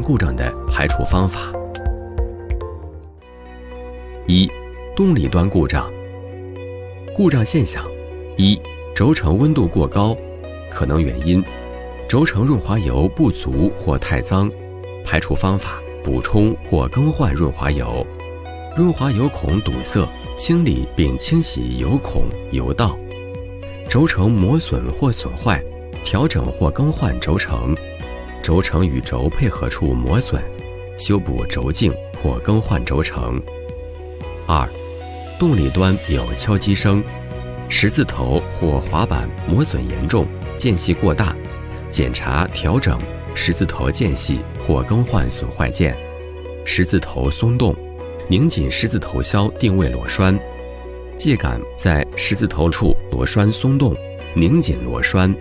故障的排除方法。一、动力端故障。故障现象：一、轴承温度过高，可能原因：轴承润滑油不足或太脏，排除方法：补充或更换润滑油，润滑油孔堵塞，清理并清洗油孔、油道。轴承磨损或损坏，调整或更换轴承，轴承与轴配合处磨损，修补轴径或更换轴承。二、动力端有敲击声，十字头或滑板磨损严重，间隙过大，检查调整十字头间隙或更换损坏件。十字头松动，拧紧十字头销定位螺栓，介杆在十字头处螺栓松动，拧紧螺栓，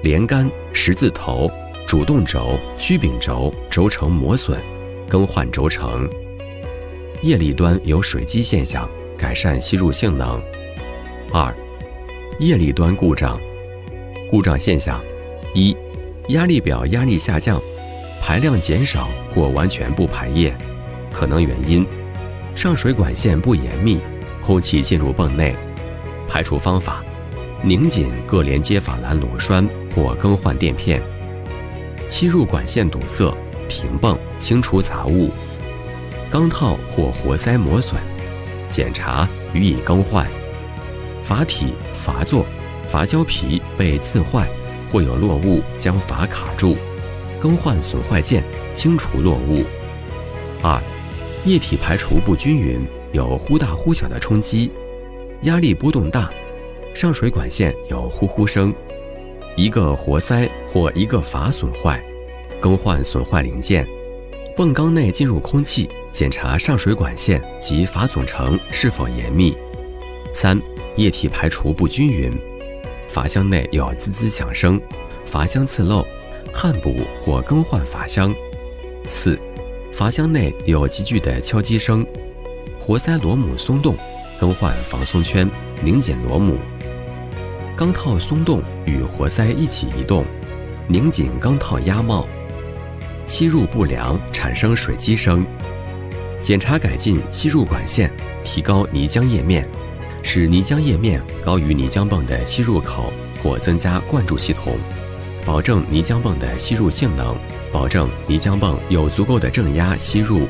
连杆、十字头、主动轴、曲柄轴轴承磨损，更换轴承。液力端有水积现象，改善吸入性能。二、液力端故障。故障现象：一、压力表压力下降，排量减少或完全不排液，可能原因：上水管线不严密，空气进入泵内。排除方法：拧紧各连接法兰螺栓或更换垫片。吸入管线堵塞，停泵清除杂物。钢套或活塞磨损，检查予以更换。阀体、阀座、阀胶皮被刺坏或有落物将阀卡住，更换损坏件，清除落物。二、液体排除不均匀，有忽大忽小的冲击，压力波动大，上水管线有呼呼声，一个活塞或一个阀损坏，更换损坏零件。泵缸内进入空气，检查上水管线及阀总成是否严密。三、液体排除不均匀，阀箱内有滋滋响声，阀箱刺漏，焊补或更换阀箱。四、阀箱内有急剧的敲击声，活塞螺母松动，更换防松圈，拧紧螺母。钢套松动与活塞一起移动，拧紧钢套压帽。吸入不良，产生水积声。检查改进吸入管线，提高泥浆液面，使泥浆液面高于泥浆泵的吸入口，或增加灌注系统，保证泥浆泵的吸入性能，保证泥浆泵有足够的正压吸入。